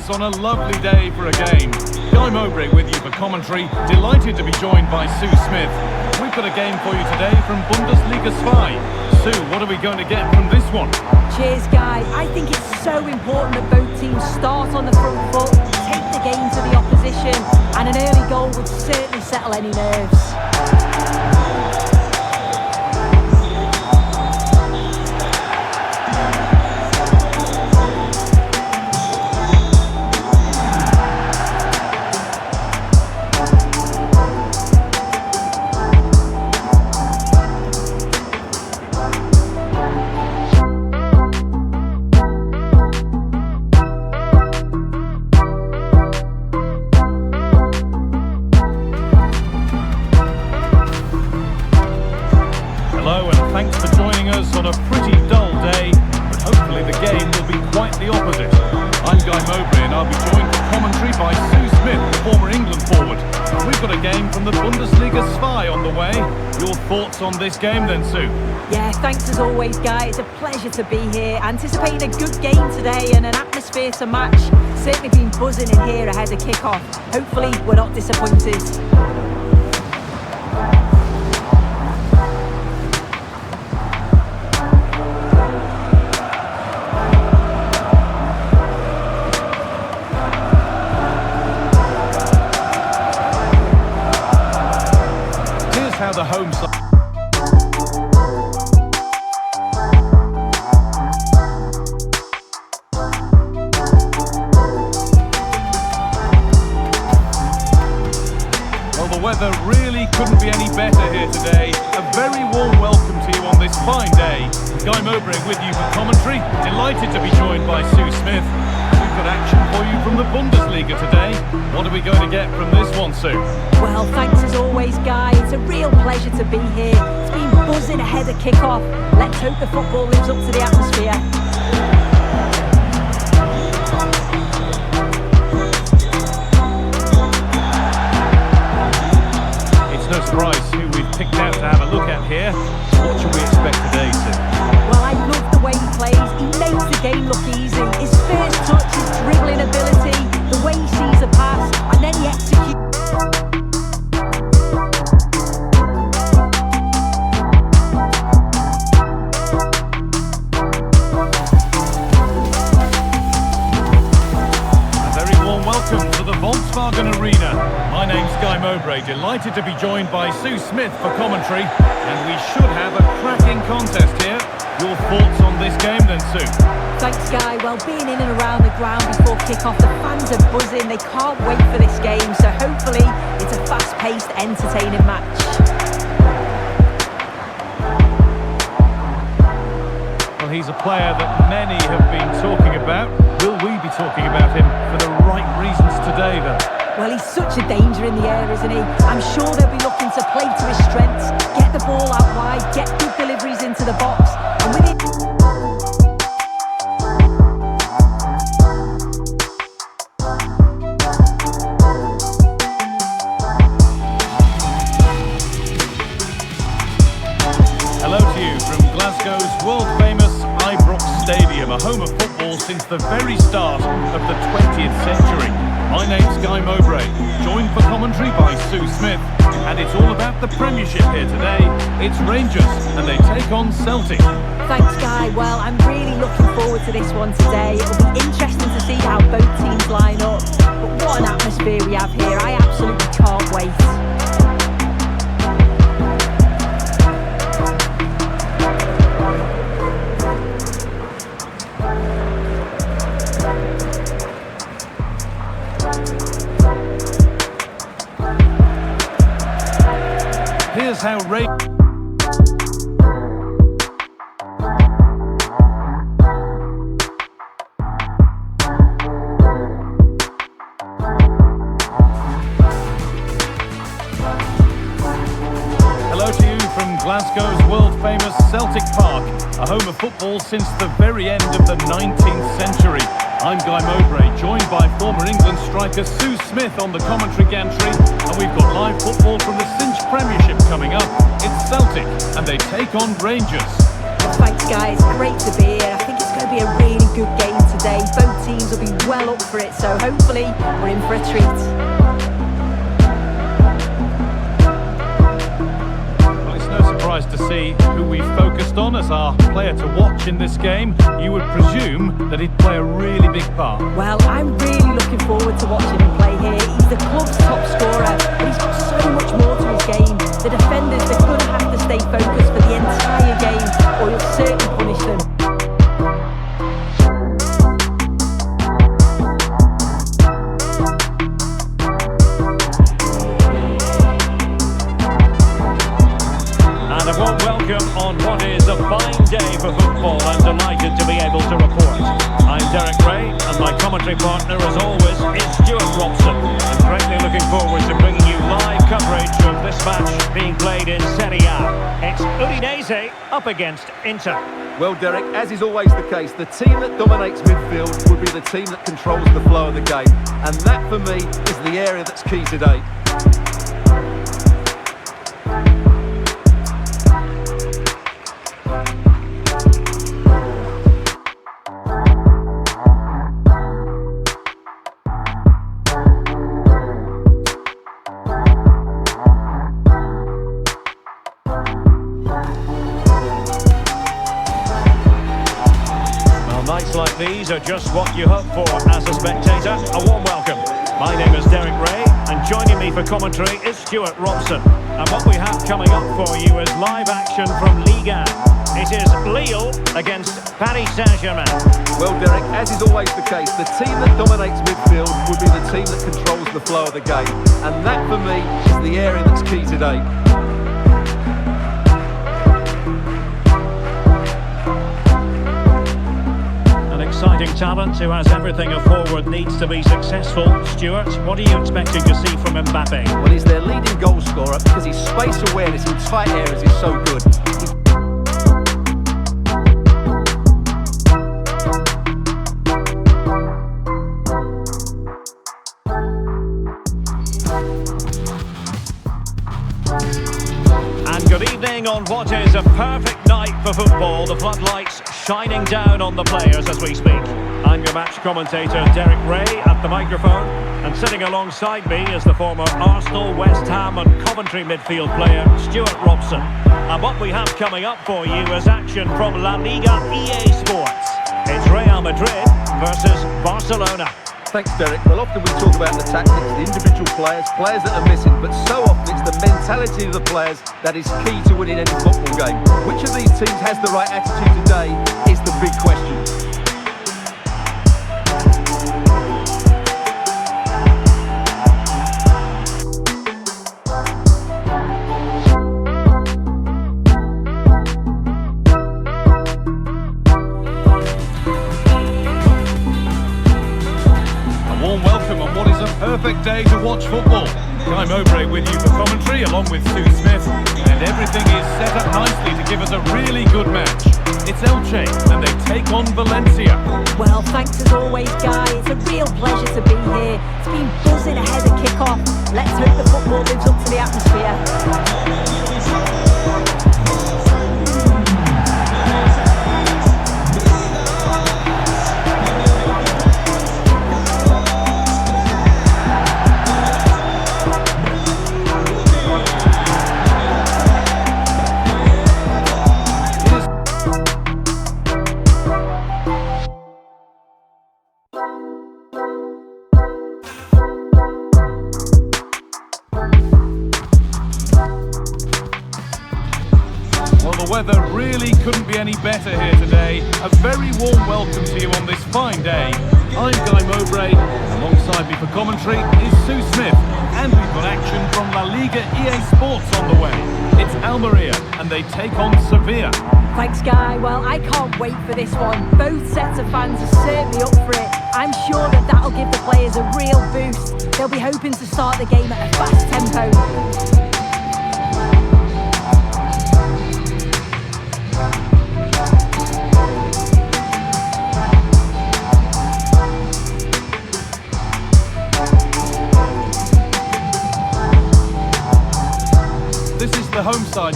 us on a lovely day for a game. Guy Mowbray with you for commentary. Delighted to be joined by Sue Smith. We've got a game for you today from Bundesliga 2. Sue, what are we going to get from this one? Cheers, Guy. I think it's so important that both teams start on the front foot, take the game to the opposition, and an early goal would certainly settle any nerves. Hello and thanks for joining us on a pretty dull day, but hopefully the game will be quite the opposite. I'm Guy Mowbray and I'll be joined for commentary by Sue Smith, the former England forward. We've got a game from the Bundesliga 2 on the way. Your thoughts on this game then, Sue? Yeah, thanks as always, Guy. It's a pleasure to be here. Anticipating a good game today and an atmosphere to match. Certainly been buzzing in here ahead of kick-off. Hopefully we're not disappointed. How the home side. Well, the weather really couldn't be any better here today. A very warm welcome to you on this fine day. Guy Mowbray with you for commentary. Delighted to be joined by Sue Smith. We've got action for you from the Bundesliga today. What are we going to get from this one, Sue? Well, thanks as always, Guy. It's a real pleasure to be here. It's been buzzing ahead of kick-off. Let's hope the football lives up to the atmosphere. It's no surprise who we've picked out to have a look at here. What should we expect today, Sue? Well, I love the way he plays. He makes the game look easy. His first touch, his dribbling ability, the way he sees a pass, and then he executes. Welcome to the Volkswagen Arena. My name's Guy Mowbray, delighted to be joined by Sue Smith for commentary, and we should have a cracking contest here. Your thoughts on this game then, Sue? Thanks, Guy. Well, being in and around the ground before kick-off, the fans are buzzing. They can't wait for this game, so hopefully it's a fast-paced, entertaining match. Well, he's a player that many have been talking about. Will we be talking about him for the right reasons today, then? Well, he's such a danger in the air, isn't he? I'm sure they'll be looking to play to his strengths, get the ball out wide, get good deliveries into the box, and with it... Hello to you from Glasgow's world-famous Ibrox Stadium, a home of football since the very start of the 20th century. My name's Guy Mowbray, joined for commentary by Sue Smith, and it's all about the Premiership here today. It's Rangers, and they take on Celtic. Thanks, Guy. Well, I'm really looking forward to this one today. It'll be interesting to see how both teams line up. But what an atmosphere we have here. I absolutely can't wait. Here's how Hello to you from Glasgow's world-famous Celtic Park, a home of football since the very end of the 19th century. I'm Guy Mowbray, joined by former England striker Sue Smith on the commentary gantry, and we've got live football from the Cinch Premiership coming up. It's Celtic, and they take on Rangers. Well, thanks, guys. Great to be here. I think it's going to be a really good game today. Both teams will be well up for it, so hopefully we're in for a treat. To see who we focused on as our player to watch in this game. You would presume that he'd play a really big part. Well, I'm really looking forward to watching him play here. He's the club's top scorer, but he's got so much more to his game. The defenders, they're going to have to stay focused for the entire game, or you'll certainly punish them. On what is a fine day for football, I'm delighted to be able to report. I'm Derek Ray, and my commentary partner, as always, is Stuart Robson. I'm greatly looking forward to bringing you live coverage of this match being played in Serie A. It's Udinese up against Inter. Well, Derek, as is always the case, the team that dominates midfield will be the team that controls the flow of the game. And that, for me, is the area that's key today. Nights like these are just what you hope for as a spectator. A warm welcome. My name is Derek Ray, and joining me for commentary is Stuart Robson. And what we have coming up for you is live action from Liga. It is Lille against Paris Saint-Germain. Well, Derek, as is always the case, the team that dominates midfield will be the team that controls the flow of the game. And that, for me, is the area that's key today. Exciting talent who has everything a forward needs to be successful. Stuart, what are you expecting to see from Mbappe? Well, he's their leading goal scorer because his space awareness in tight areas is so good. And good evening on what is a perfect night for football. The floodlights shining down on the players as we speak. I'm your match commentator Derek Ray at the microphone, and sitting alongside me is the former Arsenal, West Ham and Coventry midfield player Stuart Robson. And what we have coming up for you is action from La Liga EA Sports. It's Real Madrid versus Barcelona. Thanks, Derek. Well, often we talk about the tactics, the individual players that are missing, but so often it's the mentality of the players that is key to winning any football game. Which of these teams has the right attitude today is the big question. Perfect day to watch football. Guy Mowbray with you for commentary, along with Sue Smith, and everything is set up nicely to give us a really good match. It's Elche, and they take on Valencia. Well, thanks as always, Guy. It's a real pleasure to be here. It's been buzzing ahead of kick-off. Let's hope the football lives up to the atmosphere. The weather really couldn't be any better here today. A very warm welcome to you on this fine day. I'm Guy Mowbray. Alongside me for commentary is Sue Smith. And we've got action from La Liga EA Sports on the way. It's Almeria, and they take on Sevilla. Thanks, Guy. Well, I can't wait for this one. Both sets of fans are certainly up for it. I'm sure that that'll give the players a real boost. They'll be hoping to start the game at a fast tempo. This is the home side.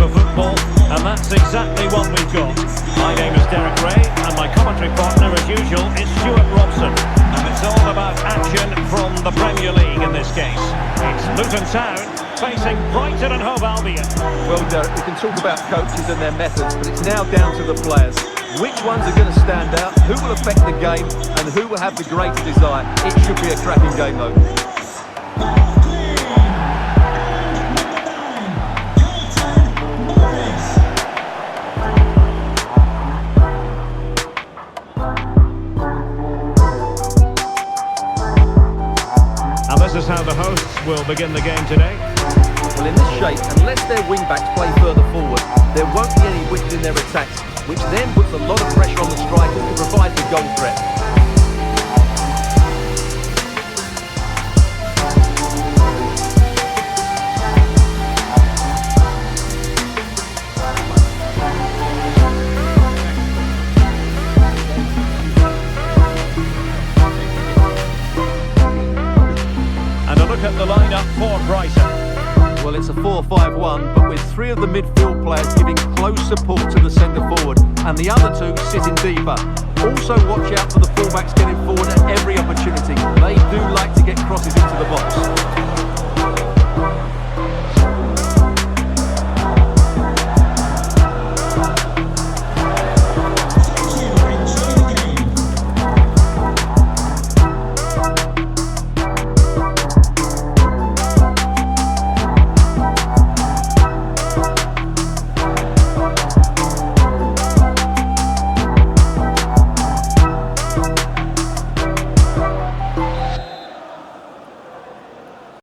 of football, and that's exactly what we've got. My name is Derek Ray, and my commentary partner, as usual, is Stuart Robson. And it's all about action from the Premier League in this case. It's Luton Town facing Brighton and Hove Albion. Well, Derek, we can talk about coaches and their methods, but it's now down to the players. Which ones are going to stand out, who will affect the game, and who will have the greater desire? It should be a cracking game, though. And this is how the hosts will begin the game today. Well, in this shape, unless their wing-backs play further forward, there won't be any width in their attacks, which then puts a lot of pressure on the strikers to provide the goal threat. And a look at the lineup for Brighton. Well, it's a 4-5-1, but with three of the midfield players giving close support to the centre forward, and the other two sitting deeper. Also watch out for the fullbacks getting forward at every opportunity. They do like to get crosses into the box.